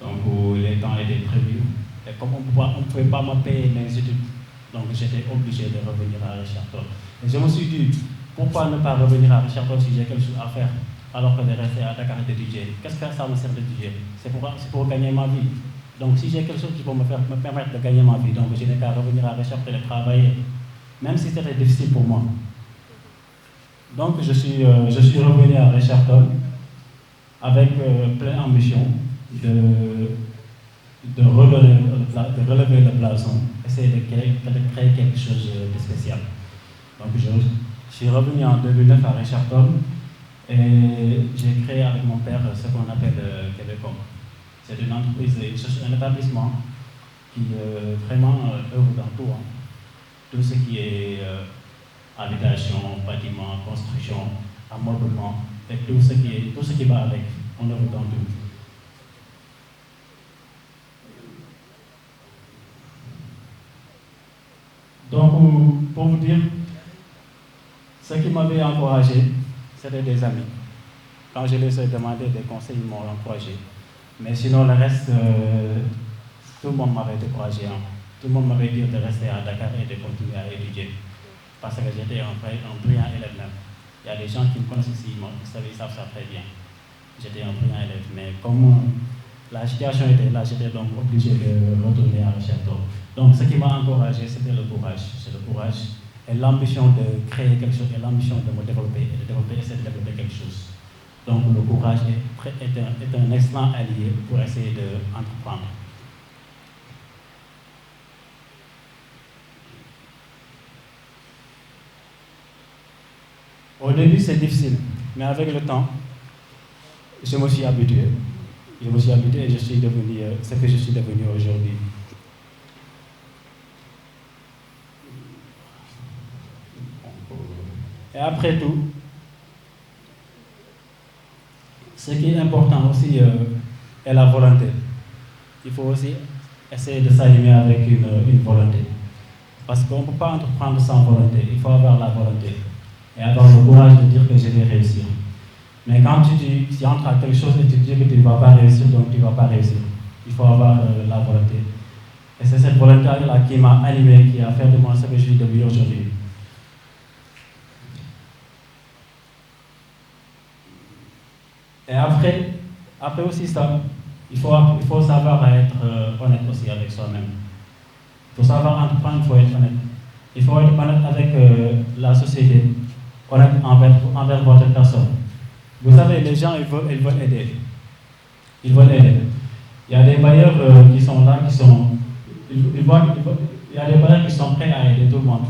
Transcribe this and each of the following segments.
Donc les temps étaient prévus. Et comme on ne pouvait pas me payer mes études, donc j'étais obligé de revenir à Richard-Toll. Et je me suis dit, pourquoi ne pas revenir à Richard-Toll si j'ai quelque chose à faire, alors que de rester à Dakar et d'étudier? Qu'est-ce que ça me sert d'étudier? C'est pour gagner ma vie. Donc si j'ai quelque chose qui peut me permettre de gagner ma vie, donc je n'ai qu'à revenir à Richard-Toll et travailler, même si c'était difficile pour moi. Donc je suis revenu à Richard-Toll avec pleine ambition de relever le blason, essayer de créer quelque chose de spécial. Donc je suis revenu en 2009 à Richard-Toll et j'ai créé avec mon père ce qu'on appelle Québecom. C'est une entreprise, un établissement qui vraiment œuvre dans tout. Hein. Tout ce qui est habitation, bâtiment, construction, ameublement, et tout ce qui va avec. On œuvre dans tout. Donc, pour vous dire, ce qui m'avait encouragé, c'était des amis. Quand je les ai demandé des conseils, ils m'ont encouragé. Mais sinon, le reste, tout le monde m'avait découragé. Hein. Tout le monde m'avait dit de rester à Dakar et de continuer à étudier. Parce que j'étais un brillant élève même. Il y a des gens qui me connaissent ici, ils savent ça très bien. J'étais un brillant élève, mais comme la situation était là, j'étais donc obligé de retourner à Richard-Toll. Donc ce qui m'a encouragé, c'était le courage. C'est le courage et l'ambition de créer quelque chose, et l'ambition de me développer, et de essayer de développer quelque chose. Donc le courage est un excellent allié pour essayer d'entreprendre. Au début, c'est difficile, mais avec le temps, je me suis habitué. Je me suis habitué et je suis devenu ce que je suis devenu aujourd'hui. Et après tout, ce qui est important aussi est la volonté. Il faut aussi essayer de s'animer avec une volonté. Parce qu'on ne peut pas entreprendre sans volonté. Il faut avoir la volonté. Et avoir le courage de dire que je vais réussir. Mais quand tu entres à quelque chose et tu dis que tu ne vas pas réussir, donc tu ne vas pas réussir. Il faut avoir la volonté. Et c'est cette volonté-là qui m'a animé, qui a fait de moi ce que je suis devenu aujourd'hui. Et après aussi ça, il faut savoir être honnête aussi avec soi-même. Il faut savoir entreprendre, il faut être honnête. Il faut être honnête avec la société, honnête envers votre personne. Vous savez, les gens, ils veulent aider. Ils veulent aider. Il y a des bailleurs qui sont là, il y a des bailleurs qui sont prêts à aider tout le monde.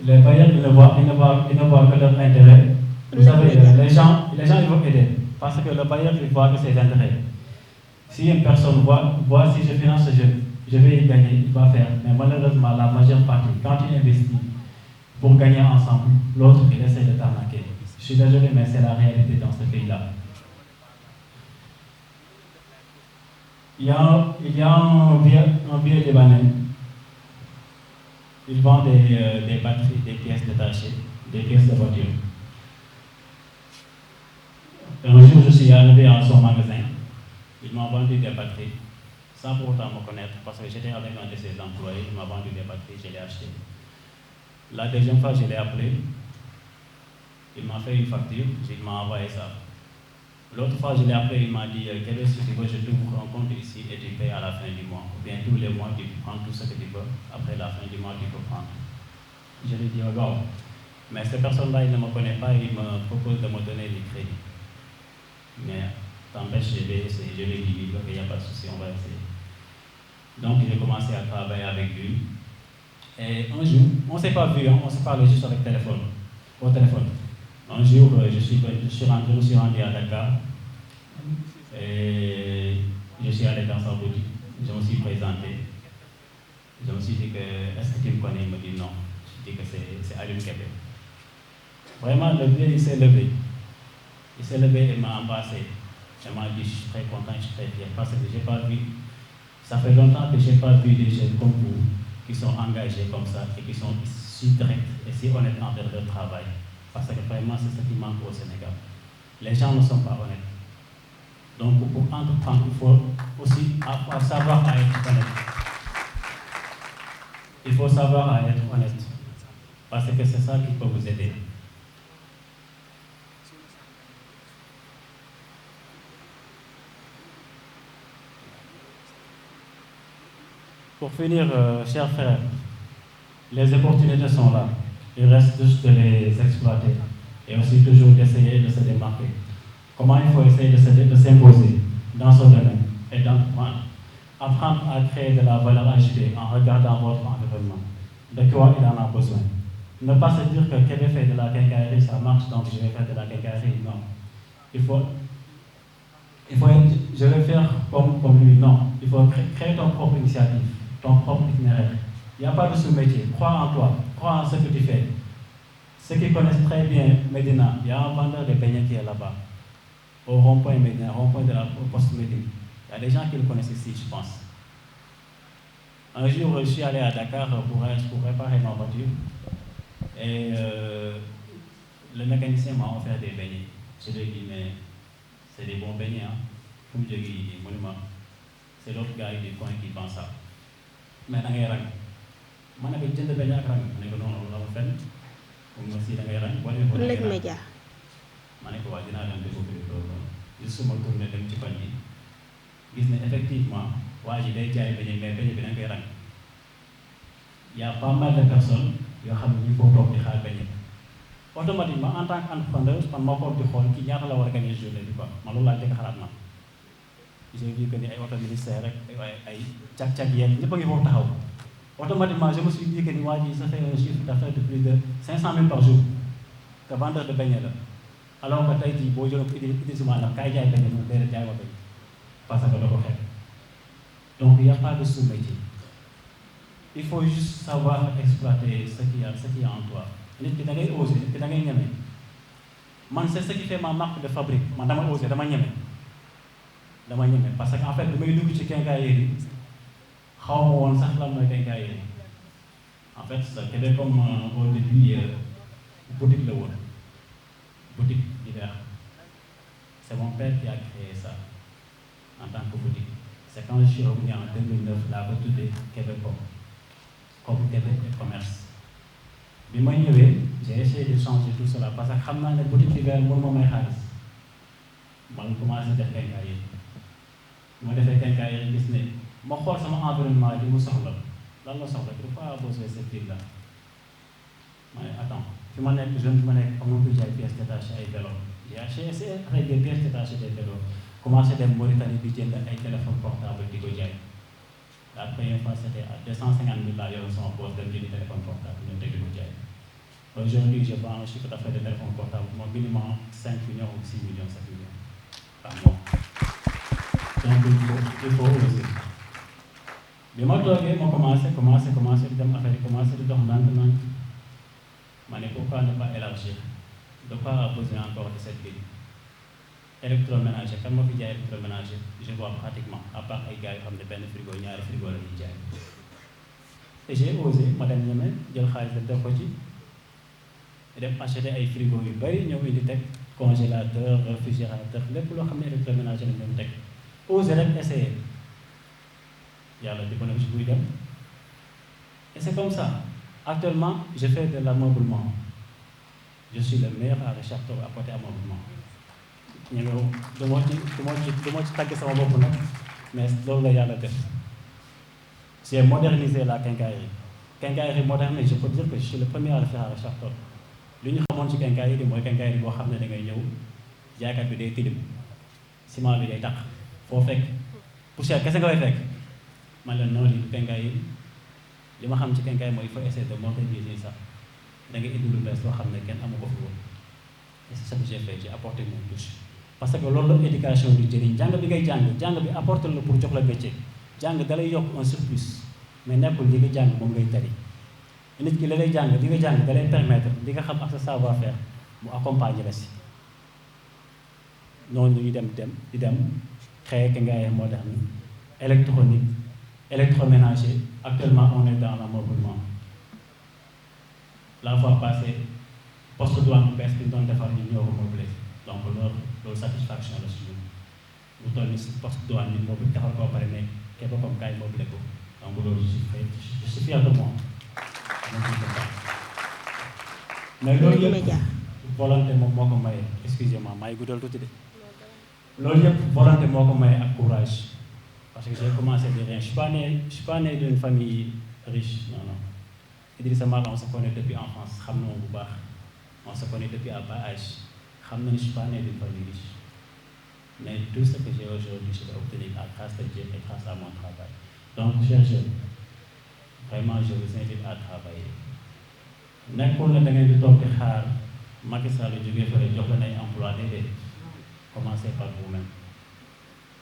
Les bailleurs, ils ne voient que leur intérêt. Vous savez, les gens, ils veulent aider. Parce que le bailleur, il voit que c'est intérêt. Si une personne voit si je finance ce jeune, je vais y gagner, il va faire. Mais malheureusement, la majeure partie, quand il investit pour gagner ensemble, l'autre, il essaie de t'arnaquer. Je suis désolé, mais c'est la réalité dans ce pays-là. Il y a un vieux Libanais. Il vend des batteries, des pièces détachées, des pièces de voiture. Un jour, je suis arrivé à son magasin. Il m'a vendu des batteries, sans pour autant me connaître, parce que j'étais avec un de ses employés. Il m'a vendu des batteries, je l'ai acheté. La deuxième fois, je l'ai appelé. Il m'a fait une facture, il m'a envoyé ça. L'autre fois, je l'ai appelé, il m'a dit quel est ce que tu veux, je t'ouvre un compte ici et tu payes à la fin du mois. Ou bien tous les mois, tu prends tout ce que tu veux. Après la fin du mois, tu peux prendre. Je lui ai dit, oh, wow. Mais cette personne-là, il ne me connaît pas, il me propose de me donner des crédits. Mais t'empêche, je vais essayer. Je lui ai dit, il n'y a pas de souci, on va essayer. Donc, j'ai commencé à travailler avec lui. Et un jour, on ne s'est pas vu, hein, on se parlait juste avec au téléphone. Un jour, je suis rendu à Dakar et je suis allé dans sa boutique. Je me suis présenté. Je me suis dit que, est-ce que tu me connais? Il me dit non. Je dis que c'est Alioune Kébé. Vraiment, le vieux, il s'est levé. Il s'est levé et m'a embrassé. Il m'a dit, je suis très content, je suis très fier parce que j'ai pas vu. Ça fait longtemps que je n'ai pas vu des jeunes comme vous qui sont engagés comme ça et qui sont si directs et si honnêtes envers leur travail. Parce que vraiment, c'est ce qui manque au Sénégal. Les gens ne sont pas honnêtes. Donc pour entreprendre, il faut aussi savoir à être honnête. Il faut savoir à être honnête, parce que c'est ça qui peut vous aider. Pour finir, chers frères, les opportunités sont là. Il reste juste de les exploiter et aussi toujours d'essayer de se démarquer. Comment il faut essayer de s'imposer dans ce domaine et d'entreprendre. Apprendre à créer de la valeur ajoutée en regardant votre environnement. De quoi il en a besoin. Ne pas se dire que Kébé fait de la quincaillerie, ça marche, donc je vais faire de la quincaillerie. Non. Je vais faire comme lui. Non. Il faut créer ton propre initiative, ton propre itinéraire. Il n'y a pas de sous-métier. Crois en toi. Crois en ce que tu fais. Ceux qui connaissent très bien Médina, il y a un vendeur de beignets qui est là-bas. Au rond-point Médina, rond-point de la poste Médina. Il y a des gens qui le connaissent ici, je pense. Un jour, je suis allé à Dakar pour réparer ma voiture. Et le mécanicien m'a offert des beignets. Je lui ai dit, mais c'est des bons beignets. Hein. C'est l'autre gars du coin qui pense ça. Mais dans les rangs. Je ne sais pas si je suis non, non, fenn. Je suis dans les rangs. Je suis tourné dem ci fan yi gis ne effectivement waa ji day jaay beñe mais beñe bi da nga koy rang. Il y a pas mal de personnes yoo xam ne ñu ngi toog di xaar beñe automatiquement en tant qu'entrepreneur man maa ko di xool kii ñaata la war a gagner journée bi quoi man loolu laa njëkk xalaat na j'ai vu que ni ay auto ministère rek ay cag-cag yeeg ñëpp a ngi foofu taxaw automatiquement je me suis dit que ni waa ji ça fait un chiffre d'affaires de plus de 500 000 par jour que vendeur de beñe la. Alors que tey jii boo jëloon utilisement ndax kaay jaay beñe moom déedéet jaay ma beñe parce que da ko xeeb donc il n'y a pas de sous-métier. Il faut juste savoir exploiter ce qu'il y a en toi. nit ki da ngay oser nit ki da ngay ñeme man c'est ce qui fait ma marque de fabrique man dama oser dama ñeme parce que en fait bi may dugg ci quincaillerie xaw ma woon sax lan mooy quincaillerie en fait c'était comme au début boutique la woon. Boutique d'hiver. C'est mon père qui a créé ça en tant que boutique. C'est quand je suis revenu en 2009, la boutique de Québec comme Québec et commerce. Bi ma ñëwee, j'ai essayé de changer tout cela parce que xam naa ne boutique d'hiver mënu ma may xaalis. Man commencé def quincaillerie. Ma defee quincaillerie gis ne ma xool sama environnement li mu soxla lan la soxla il faut pas bosser cette ville là. Mais attends. Je me suis commencé à pièces détachées et vélos. J'ai acheté avec des pièces détachées et vélos. Commencé à Mauritanie à vendre des téléphones portables. La première fois, c'était à 250 000 là, il y avait son poste de téléphone portable. Aujourd'hui, je vends un chiffre d'affaires de téléphone portable, minimum 5 millions ou 6 millions, 7 millions par mois. Donc, il faut oser. Mais moi, j'ai commencé à faire mais pourquoi ne pas élargir? De quoi besoin encore de cette ville? Électroménager, quand je dis électroménager, je vois pratiquement, à part les gars qui ont des frigo, il y a des frigos qui sont. Et j'ai osé, madame Niamé, j'ai le khalis de côté, et acheter des frigos, il y a des congélateurs, réfrigérateurs, les poules qui ont électroménager, osé essayer. Il y a le diplôme de Bouidem. Et c'est comme ça. Actuellement, je fais de l'ameublement. Je suis le meilleur à Richard Toll à côté ameublement. Mais j'ai modernisé la quincaillerie. Quincaillerie moderne, je peux dire que je suis le premier à le faire à Richard Toll. L'unique chose que quincaillerie, c'est que quincaillerie, c'est que des tilim. Ciment bi day tak. Fo fek poussière kese nga koy fek. Man la non li quincaillerie. Li ma xam ci quincaillerie mooy il faut essayer de moderniser ça. Da ngay indi lu bees loo xam ne kenn amu ko fi woon. Et c'est ça que j'ai fait, j'ai apporté mon touche. Parce que loolu la éducation di jëriñ jàng bi ngay jàng bi apporter la pour jox la métier. Jàng da lay yokk un surplus mais nekkul li nga jàng moom ngay tari. Nit ki la lay jàng li nga jàng da lay permettre li nga xam ak sa savoir faire mu accompagner la si. Noonu ñu dem créer quincaillerie moderne, électronique, électroménager. Actuellement, on est dans l'ameublement. La fois passée, poste douane bees bi ñu doon defar ñu ñëw meublé donc loolu satisfaction la suñu bu toll ni si poste douane bi moo defar koo pare ne képp comme kaay mobilé ko donc loolu je suis fier de moi mais loolu yëpp volonté moom moo ko maye excusez-moi may guddal tuuti de loolu yëpp volonté moo ko maye ak courage parce que j'ai commencé de rien je suis pas né d'une famille riche non non Idrissa Mar on se connaît depuis enfance xam na moom bu baax on se connaît depuis à bas âge xam na ne je suis pas né d'une famille riche mais tout ce que j'ai aujourd'hui je l'ai obtenu grâce à Dieu et grâce à mon travail donc chers jeunes vraiment je vous invite à travailler nekkul na da ngeen di toog di xaar Macky Sall jógee fële jox leen ay emploi déedéet commencez par vous-même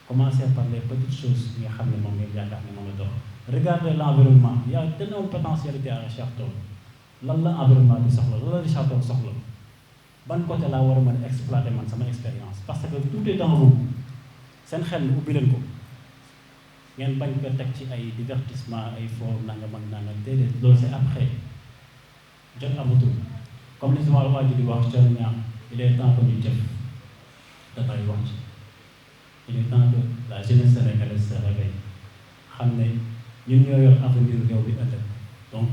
commencez par les petites choses yi nga xam ne moom ngeen yaakaar ne moom la dox regardez l'environnement il y a d'énormes potentialités à Richard Toll lan la environnement bi soxla lan la Richard Toll soxla ban côté laa war a mën a exploiter man sama expérience parce que tout est dans vous seen xel mi ubbi leen ko ngeen bañ ko teg ci ay divertissement ay fort nangam ak nangam déedéet loolu c'est après jot amatul comme ni sama waa ji di wax Thiel ñaar il est temps que ñu jëf dafay wax ci il est temps que la jeunesse sénégalaise se réveille xam ne ñun ñoo yor avenir réew bi ëllëg donc.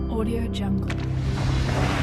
Audio Jungle.